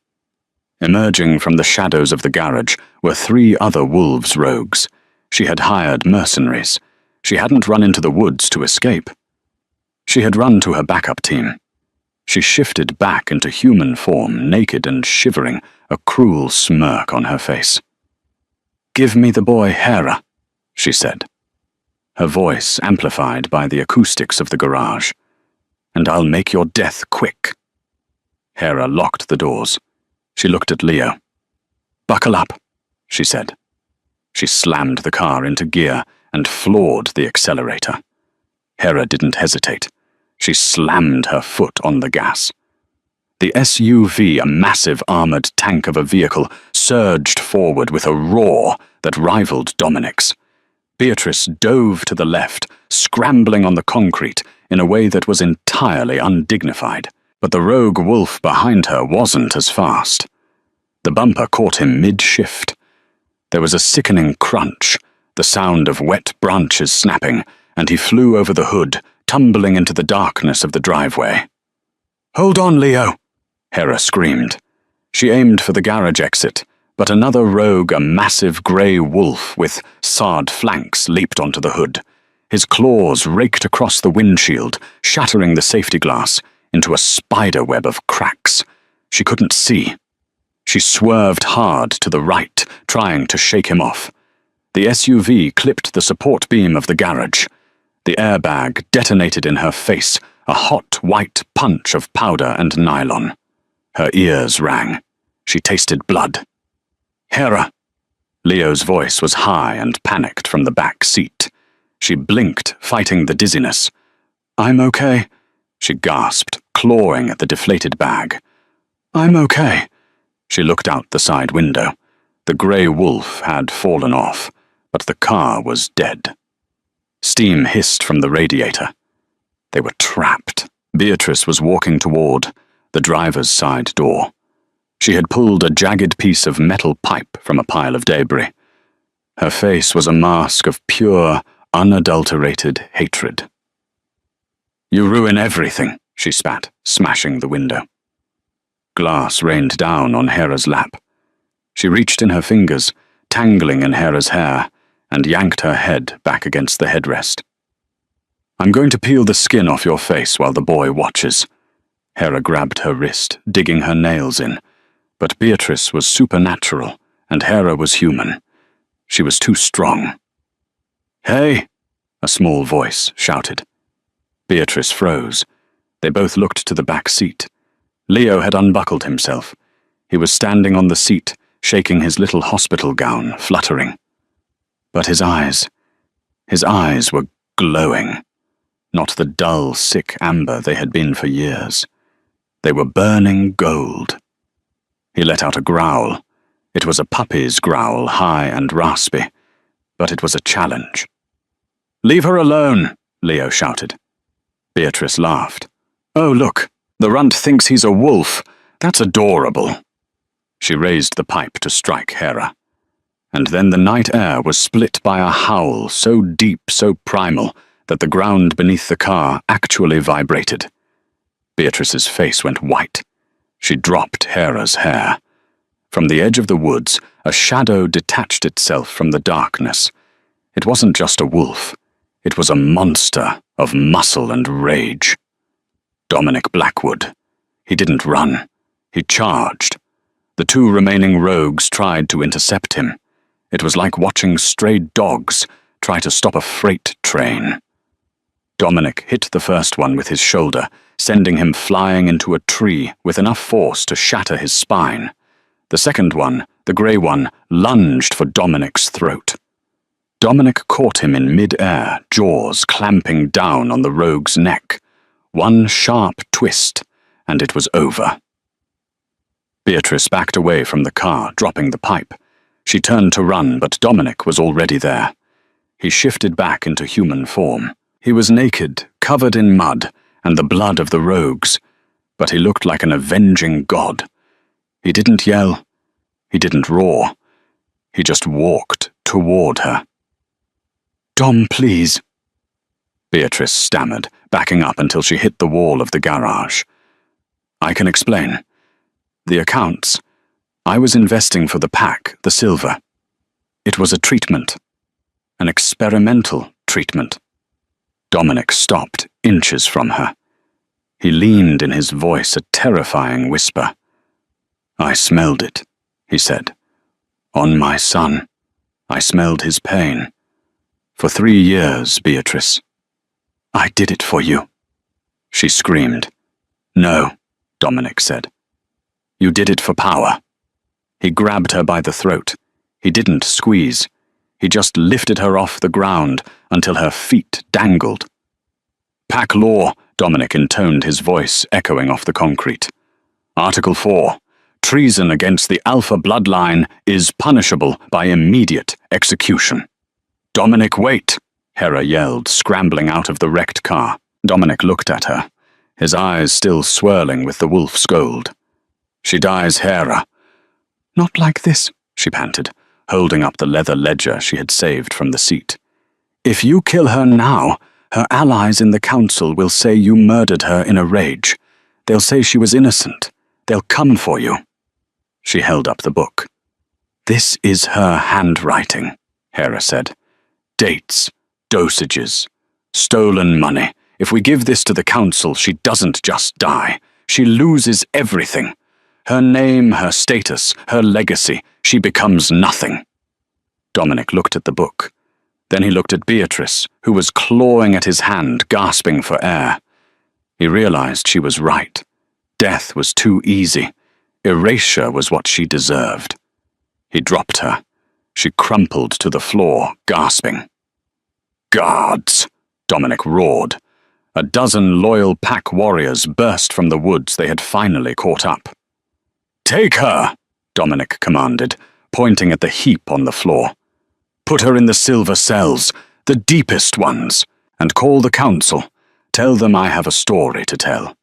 Emerging from the shadows of the garage were 3 other wolves rogues. She had hired mercenaries. She hadn't run into the woods to escape. She had run to her backup team. She shifted back into human form, naked and shivering, a cruel smirk on her face. "Give me the boy, Hera," she said. Her voice amplified by the acoustics of the garage. "And I'll make your death quick." Hera locked the doors. She looked at Leo. "Buckle up," she said. She slammed the car into gear and floored the accelerator. Hera didn't hesitate. She slammed her foot on the gas. The SUV, a massive armored tank of a vehicle, surged forward with a roar that rivaled Dominic's. Beatrice dove to the left, scrambling on the concrete in a way that was entirely undignified. But the rogue wolf behind her wasn't as fast. The bumper caught him mid-shift. There was a sickening crunch, the sound of wet branches snapping, and he flew over the hood, tumbling into the darkness of the driveway. "Hold on, Leo!" Hera screamed. She aimed for the garage exit, but another rogue, a massive grey wolf with scarred flanks, leaped onto the hood. His claws raked across the windshield, shattering the safety glass into a spider web of cracks. She couldn't see. She swerved hard to the right, trying to shake him off. The SUV clipped the support beam of the garage. The airbag detonated in her face, a hot white punch of powder and nylon. Her ears rang. She tasted blood. "Hera!" Leo's voice was high and panicked from the back seat. She blinked, fighting the dizziness. "I'm okay," she gasped, clawing at the deflated bag. "I'm okay." She looked out the side window. The grey wolf had fallen off, but the car was dead. Steam hissed from the radiator. They were trapped. Beatrice was walking toward the driver's side door. She had pulled a jagged piece of metal pipe from a pile of debris. Her face was a mask of pure, unadulterated hatred. "You ruin everything," she spat, smashing the window. Glass rained down on Hera's lap. She reached in her fingers, tangling in Hera's hair, and yanked her head back against the headrest. "I'm going to peel the skin off your face while the boy watches." Hera grabbed her wrist, digging her nails in. But Beatrice was supernatural, and Hera was human. She was too strong. "Hey!" a small voice shouted. Beatrice froze. They both looked to the back seat. Leo had unbuckled himself. He was standing on the seat, shaking his little hospital gown, fluttering. But his eyes were glowing. Not the dull, sick amber they had been for years. They were burning gold. He let out a growl. It was a puppy's growl, high and raspy, but it was a challenge. "Leave her alone," Leo shouted. Beatrice laughed. "Oh, look, the runt thinks he's a wolf. That's adorable." She raised the pipe to strike Hera. And then the night air was split by a howl so deep, so primal, that the ground beneath the car actually vibrated. Beatrice's face went white. She dropped Hera's hair. From the edge of the woods, a shadow detached itself from the darkness. It wasn't just a wolf. It was a monster of muscle and rage. Dominic Blackwood. He didn't run. He charged. The two remaining rogues tried to intercept him. It was like watching stray dogs try to stop a freight train. Dominic hit the first one with his shoulder, sending him flying into a tree with enough force to shatter his spine. The second one, the grey one, lunged for Dominic's throat. Dominic caught him in mid-air, jaws clamping down on the rogue's neck. One sharp twist, and it was over. Beatrice backed away from the car, dropping the pipe. She turned to run, but Dominic was already there. He shifted back into human form. He was naked, covered in mud, and the blood of the rogues, but he looked like an avenging god. He didn't yell. He didn't roar. He just walked toward her. "Dom, please," Beatrice stammered, backing up until she hit the wall of the garage. "I can explain. The accounts. I was investing for the pack, the silver. It was a treatment. An experimental treatment." Dominic stopped, inches from her. He leaned in his voice a terrifying whisper. "I smelled it," he said. "On my son. I smelled his pain. For 3 years, Beatrice. I did it for you." She screamed. "No," Dominic said. "You did it for power." He grabbed her by the throat. He didn't squeeze. He just lifted her off the ground until her feet dangled. "Pack law," Dominic intoned, his voice echoing off the concrete. "Article 4. Treason against the Alpha bloodline is punishable by immediate execution." "Dominic, wait!" Hera yelled, scrambling out of the wrecked car. Dominic looked at her, his eyes still swirling with the wolf scold. "She dies, Hera." "Not like this," she panted, holding up the leather ledger she had saved from the seat. "If you kill her now, her allies in the council will say you murdered her in a rage. They'll say she was innocent. They'll come for you." She held up the book. "This is her handwriting," Hera said. "Dates, dosages, stolen money. If we give this to the council, she doesn't just die. She loses everything. Her name, her status, her legacy. She becomes nothing." Dominic looked at the book. Then he looked at Beatrice, who was clawing at his hand, gasping for air. He realized she was right. Death was too easy. Erasure was what she deserved. He dropped her. She crumpled to the floor, gasping. "Guards!" Dominic roared. A dozen loyal pack warriors burst from the woods they had finally caught up. "Take her!" Dominic commanded, pointing at the heap on the floor. "Put her in the silver cells, the deepest ones, and call the council. Tell them I have a story to tell."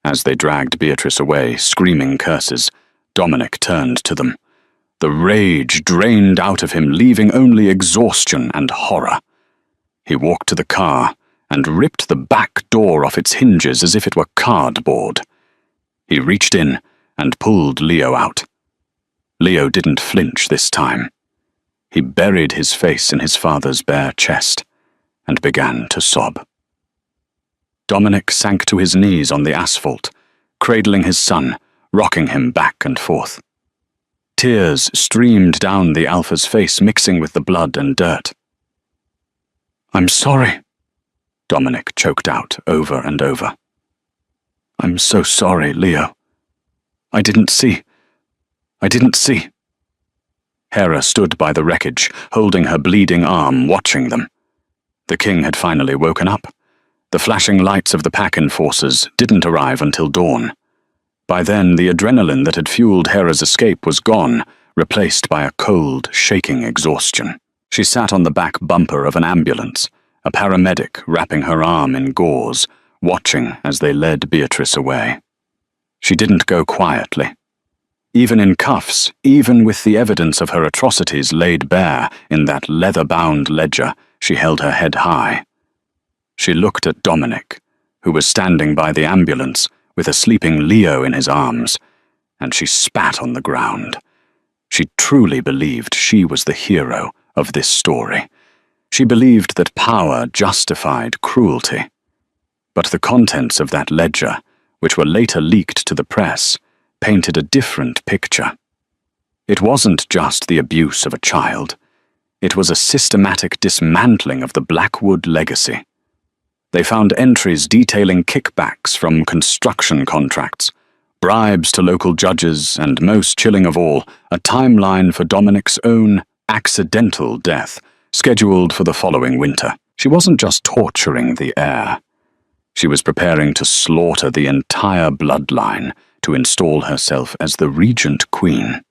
As they dragged Beatrice away, screaming curses, Dominic turned to them. The rage drained out of him, leaving only exhaustion and horror. He walked to the car and ripped the back door off its hinges as if it were cardboard. He reached in and pulled Leo out. Leo didn't flinch this time. He buried his face in his father's bare chest and began to sob. Dominic sank to his knees on the asphalt, cradling his son, rocking him back and forth. Tears streamed down the Alpha's face, mixing with the blood and dirt. "I'm sorry," Dominic choked out over and over. "I'm so sorry, Leo. I didn't see. Hera stood by the wreckage, holding her bleeding arm, watching them. The king had finally woken up. The flashing lights of the pack enforcers didn't arrive until dawn. By then, the adrenaline that had fueled Hera's escape was gone, replaced by a cold, shaking exhaustion. She sat on the back bumper of an ambulance, a paramedic wrapping her arm in gauze, watching as they led Beatrice away. She didn't go quietly. Even in cuffs, even with the evidence of her atrocities laid bare in that leather-bound ledger, she held her head high. She looked at Dominic, who was standing by the ambulance with a sleeping Leo in his arms, and she spat on the ground. She truly believed she was the hero of this story. She believed that power justified cruelty. But the contents of that ledger, which were later leaked to the press, painted a different picture. It wasn't just the abuse of a child. It was a systematic dismantling of the Blackwood legacy. They found entries detailing kickbacks from construction contracts, bribes to local judges, and most chilling of all, a timeline for Dominic's own accidental death, scheduled for the following winter. She wasn't just torturing the heir. She was preparing to slaughter the entire bloodline to install herself as the regent queen.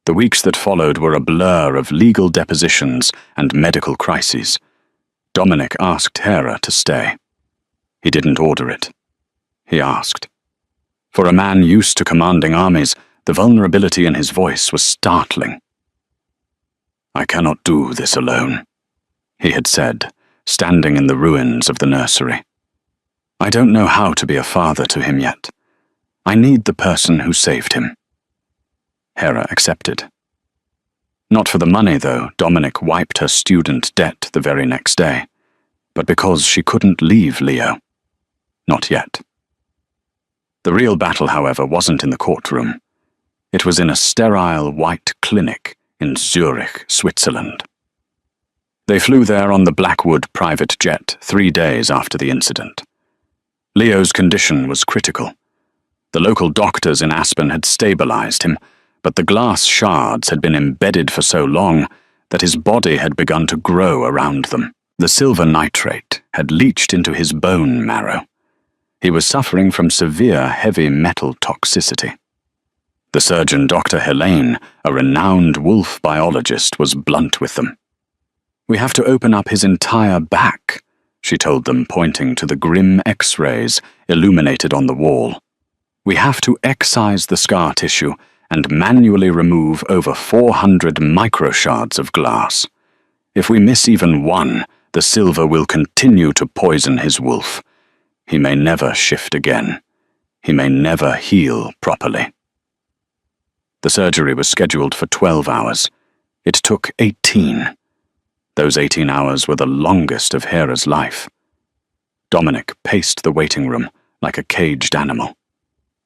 The weeks that followed were a blur of legal depositions and medical crises. Dominic asked Hera to stay. He didn't order it. He asked. For a man used to commanding armies, the vulnerability in his voice was startling. "I cannot do this alone," he had said, standing in the ruins of the nursery. "I don't know how to be a father to him yet. I need the person who saved him." Hera accepted. Not for the money, though. Dominic wiped her student debt the very next day, but because she couldn't leave Leo. Not yet. The real battle, however, wasn't in the courtroom. It was in a sterile white clinic in Zurich, Switzerland. They flew there on the Blackwood private jet 3 days after the incident. Leo's condition was critical. The local doctors in Aspen had stabilized him, but the glass shards had been embedded for so long that his body had begun to grow around them. The silver nitrate had leached into his bone marrow. He was suffering from severe heavy metal toxicity. The surgeon, Dr. Helene, a renowned wolf biologist, was blunt with them. "We have to open up his entire back," she told them, pointing to the grim X-rays illuminated on the wall. "We have to excise the scar tissue and manually remove over 400 microshards of glass. If we miss even one, the silver will continue to poison his wolf. He may never shift again. He may never heal properly." The surgery was scheduled for 12 hours. It took 18. Those 18 hours were the longest of Hera's life. Dominic paced the waiting room like a caged animal.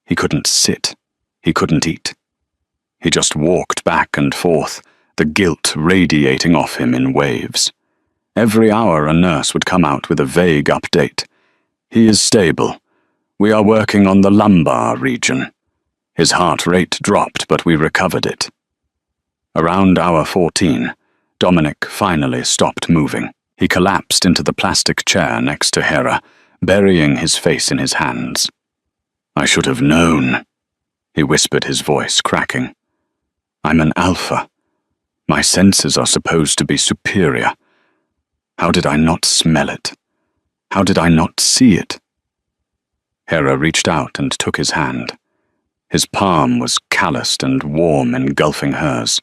He couldn't sit. He couldn't eat. He just walked back and forth, the guilt radiating off him in waves. Every hour a nurse would come out with a vague update. "He is stable. We are working on the lumbar region." His heart rate dropped, but we recovered it. Around hour 14, Dominic finally stopped moving. He collapsed into the plastic chair next to Hera, burying his face in his hands. "I should have known," he whispered, his voice cracking. "I'm an alpha. My senses are supposed to be superior. How did I not smell it? How did I not see it?" Hera reached out and took his hand. His palm was calloused and warm, engulfing hers.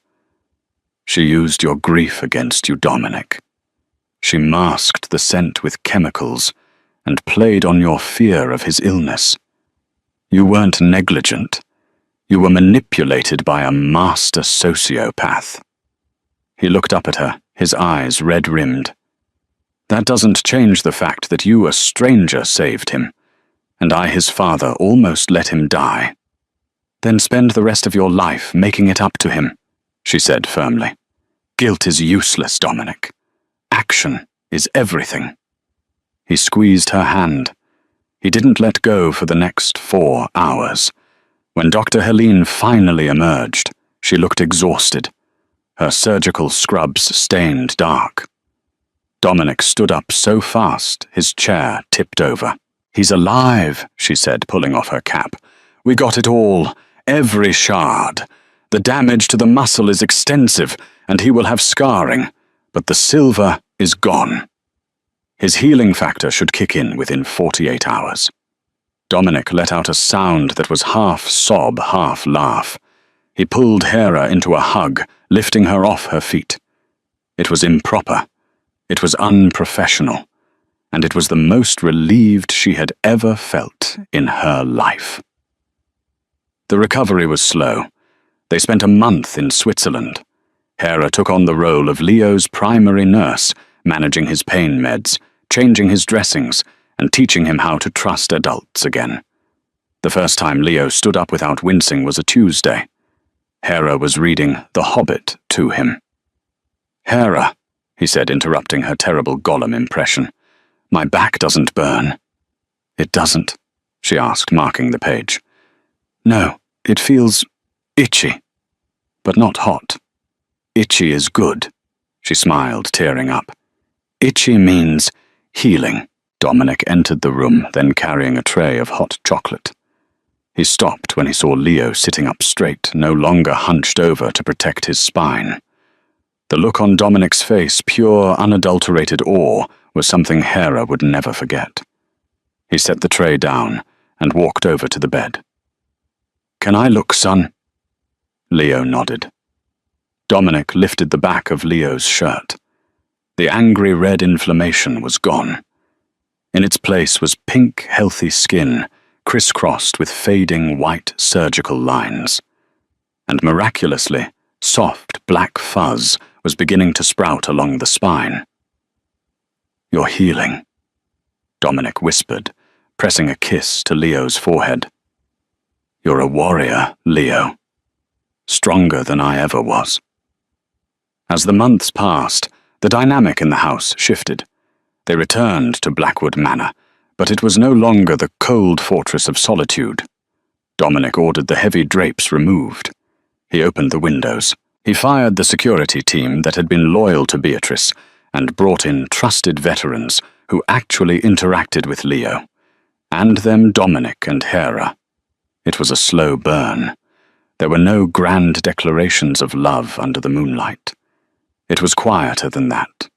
"She used your grief against you, Dominic. She masked the scent with chemicals and played on your fear of his illness. You weren't negligent. You were manipulated by a master sociopath." He looked up at her, his eyes red-rimmed. "That doesn't change the fact that you, a stranger, saved him, and I, his father, almost let him die." "Then spend the rest of your life making it up to him," she said firmly. "Guilt is useless, Dominic. Action is everything." He squeezed her hand. He didn't let go for the next 4 hours. When Dr. Helene finally emerged, she looked exhausted. Her surgical scrubs stained dark. Dominic stood up so fast, his chair tipped over. "He's alive," she said, pulling off her cap. "We got it all. Every shard. The damage to the muscle is extensive, and he will have scarring, but the silver is gone. His healing factor should kick in within 48 hours. Dominic let out a sound that was half sob, half laugh. He pulled Hera into a hug, lifting her off her feet. It was improper. It was unprofessional, and it was the most relieved she had ever felt in her life. The recovery was slow. They spent a month in Switzerland. Hera took on the role of Leo's primary nurse, managing his pain meds, changing his dressings, and teaching him how to trust adults again. The first time Leo stood up without wincing was a Tuesday. Hera was reading The Hobbit to him. "Hera," he said, interrupting her terrible Gollum impression, "my back doesn't burn." "It doesn't?" she asked, marking the page. "No, it feels itchy, but not hot. Itchy is good," she smiled, tearing up. "Itchy means healing." Dominic entered the room, then carrying a tray of hot chocolate. He stopped when he saw Leo sitting up straight, no longer hunched over to protect his spine. The look on Dominic's face, pure, unadulterated awe, was something Hera would never forget. He set the tray down and walked over to the bed. "Can I look, son?" Leo nodded. Dominic lifted the back of Leo's shirt. The angry red inflammation was gone. In its place was pink, healthy skin, crisscrossed with fading white surgical lines. And miraculously, soft black fuzz was beginning to sprout along the spine. "You're healing," Dominic whispered, pressing a kiss to Leo's forehead. "You're a warrior, Leo. Stronger than I ever was." As the months passed, the dynamic in the house shifted. They returned to Blackwood Manor, but it was no longer the cold fortress of solitude. Dominic ordered the heavy drapes removed. He opened the windows. He fired the security team that had been loyal to Beatrice and brought in trusted veterans who actually interacted with Leo, and them Dominic and Hera. It was a slow burn. There were no grand declarations of love under the moonlight. It was quieter than that.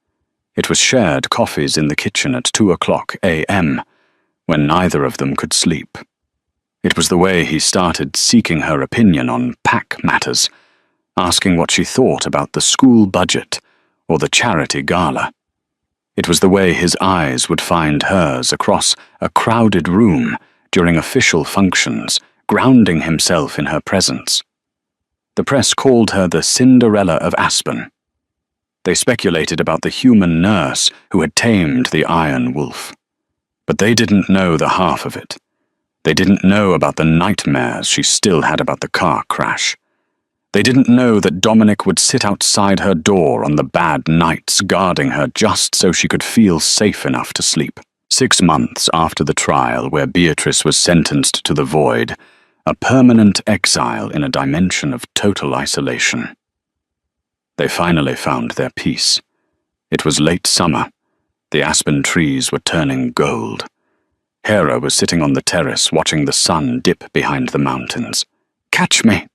It was shared coffees in the kitchen at 2:00 a.m., when neither of them could sleep. It was the way he started seeking her opinion on pack matters, asking what she thought about the school budget or the charity gala. It was the way his eyes would find hers across a crowded room during official functions, grounding himself in her presence. The press called her the Cinderella of Aspen. They speculated about the human nurse who had tamed the Iron Wolf. But they didn't know the half of it. They didn't know about the nightmares she still had about the car crash. They didn't know that Dominic would sit outside her door on the bad nights, guarding her just so she could feel safe enough to sleep. 6 months after the trial where Beatrice was sentenced to the void, a permanent exile in a dimension of total isolation. They finally found their peace. It was late summer. The aspen trees were turning gold. Hera was sitting on the terrace watching the sun dip behind the mountains. "Catch me!"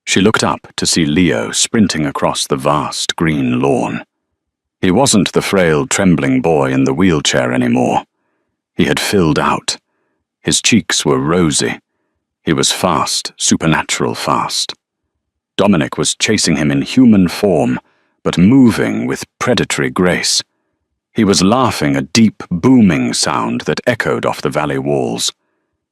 She looked up to see Leo sprinting across the vast green lawn. He wasn't the frail, trembling boy in the wheelchair anymore. He had filled out. His cheeks were rosy. He was fast, supernatural fast. Dominic was chasing him in human form, but moving with predatory grace. He was laughing a deep, booming sound that echoed off the valley walls.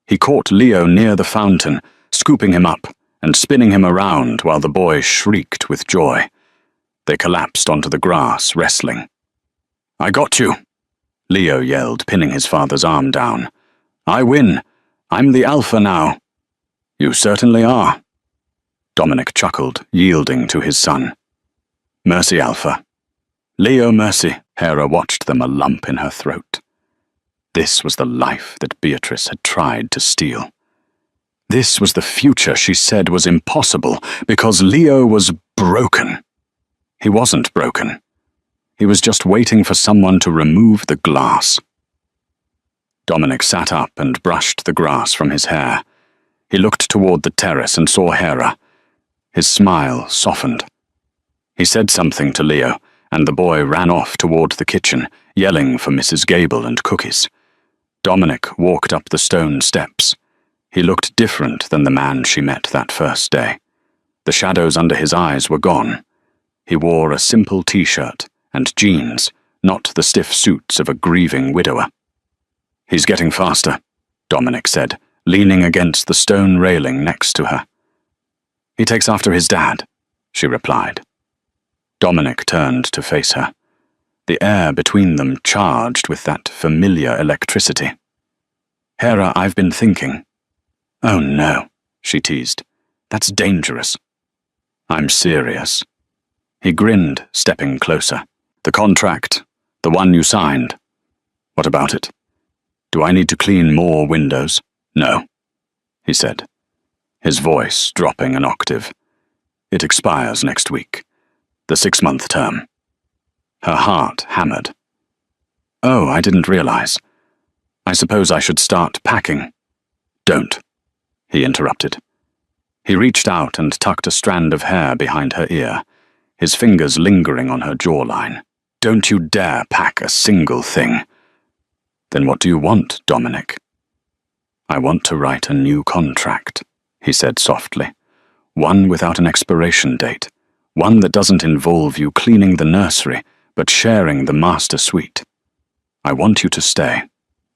He caught Leo near the fountain, scooping him up and spinning him around while the boy shrieked with joy. They collapsed onto the grass, wrestling. "I got you," Leo yelled, pinning his father's arm down. "I win. I'm the alpha now." "You certainly are." Dominic chuckled, yielding to his son. "Mercy, Alpha." "Leo, mercy." Hera watched them, a lump in her throat. This was the life that Beatrice had tried to steal. This was the future she said was impossible because Leo was broken. He wasn't broken. He was just waiting for someone to remove the glass. Dominic sat up and brushed the grass from his hair. He looked toward the terrace and saw Hera. His smile softened. He said something to Leo, and the boy ran off toward the kitchen, yelling for Mrs. Gable and cookies. Dominic walked up the stone steps. He looked different than the man she met that first day. The shadows under his eyes were gone. He wore a simple t-shirt and jeans, not the stiff suits of a grieving widower. "He's getting faster," Dominic said, leaning against the stone railing next to her. "He takes after his dad," she replied. Dominic turned to face her. the air between them charged with that familiar electricity. "Hera, I've been thinking." "Oh no," she teased. "That's dangerous." "I'm serious." He grinned, stepping closer. "The contract, the one you signed. What about it? Do I need to clean more windows?" "No," he said, his voice dropping an octave. "It expires next week. The 6-month term." Her heart hammered. "Oh, I didn't realize. I suppose I should start packing." "Don't," he interrupted. He reached out and tucked a strand of hair behind her ear, his fingers lingering on her jawline. "Don't you dare pack a single thing." "Then what do you want, Dominic?" "I want to write a new contract," he said softly. "One without an expiration date. One that doesn't involve you cleaning the nursery, but sharing the master suite. I want you to stay.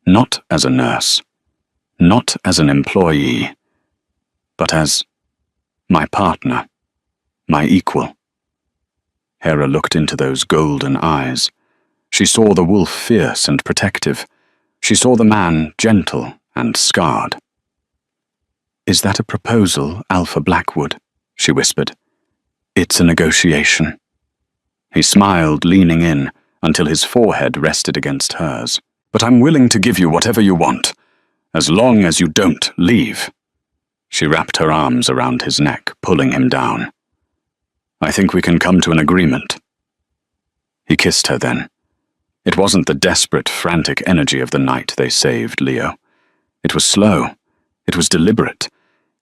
Not as a nurse. Not as an employee. But as my partner. My equal." Hera looked into those golden eyes. She saw the wolf fierce and protective. She saw the man gentle and scarred. "Is that a proposal, Alpha Blackwood?" she whispered. "It's a negotiation." He smiled, leaning in, until his forehead rested against hers. "But I'm willing to give you whatever you want, as long as you don't leave." She wrapped her arms around his neck, pulling him down. "I think we can come to an agreement." He kissed her then. It wasn't the desperate, frantic energy of the night they saved Leo. It was slow. It was deliberate.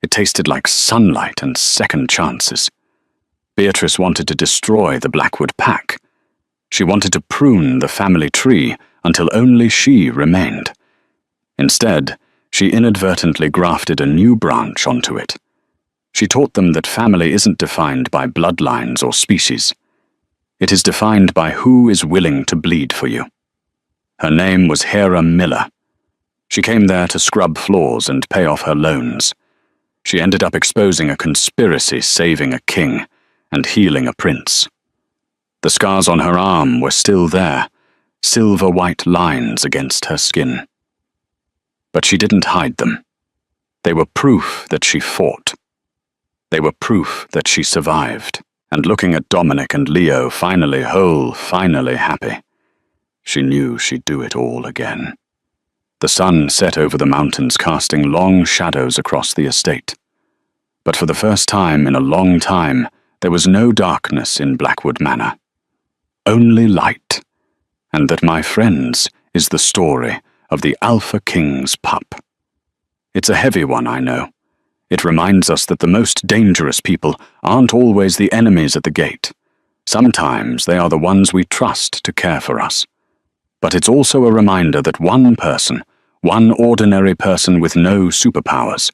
It tasted like sunlight and second chances. Beatrice wanted to destroy the Blackwood pack. She wanted to prune the family tree until only she remained. Instead, she inadvertently grafted a new branch onto it. She taught them that family isn't defined by bloodlines or species. It is defined by who is willing to bleed for you. Her name was Hera Miller. She came there to scrub floors and pay off her loans. She ended up exposing a conspiracy, saving a king, and healing a prince. The scars on her arm were still there, silver-white lines against her skin. But she didn't hide them. They were proof that she fought. They were proof that she survived. And looking at Dominic and Leo, finally whole, finally happy, she knew she'd do it all again. The sun set over the mountains, casting long shadows across the estate. But for the first time in a long time, there was no darkness in Blackwood Manor. Only light. And that, my friends, is the story of the Alpha King's pup. It's a heavy one, I know. It reminds us that the most dangerous people aren't always the enemies at the gate. Sometimes they are the ones we trust to care for us. But it's also a reminder that one person, one ordinary person with no superpowers,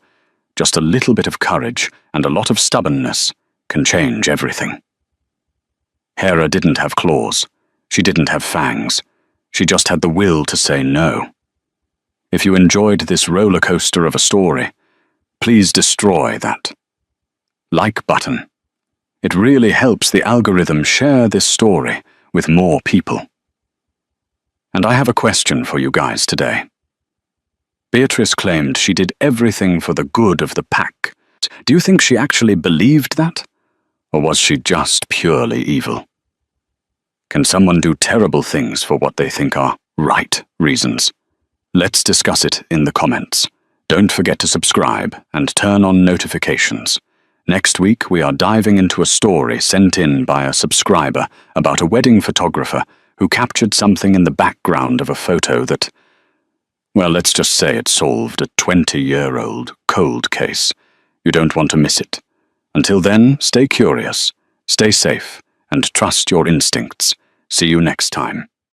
just a little bit of courage and a lot of stubbornness, can change everything. Hera didn't have claws. She didn't have fangs. She just had the will to say no. If you enjoyed this roller coaster of a story, please destroy that like button. It really helps the algorithm share this story with more people. And I have a question for you guys today. Beatrice claimed she did everything for the good of the pack. Do you think she actually believed that? Or was she just purely evil? Can someone do terrible things for what they think are right reasons? Let's discuss it in the comments. Don't forget to subscribe and turn on notifications. Next week, we are diving into a story sent in by a subscriber about a wedding photographer who captured something in the background of a photo that, well, let's just say it solved a 20-year-old cold case. You don't want to miss it. Until then, stay curious, stay safe, and trust your instincts. See you next time.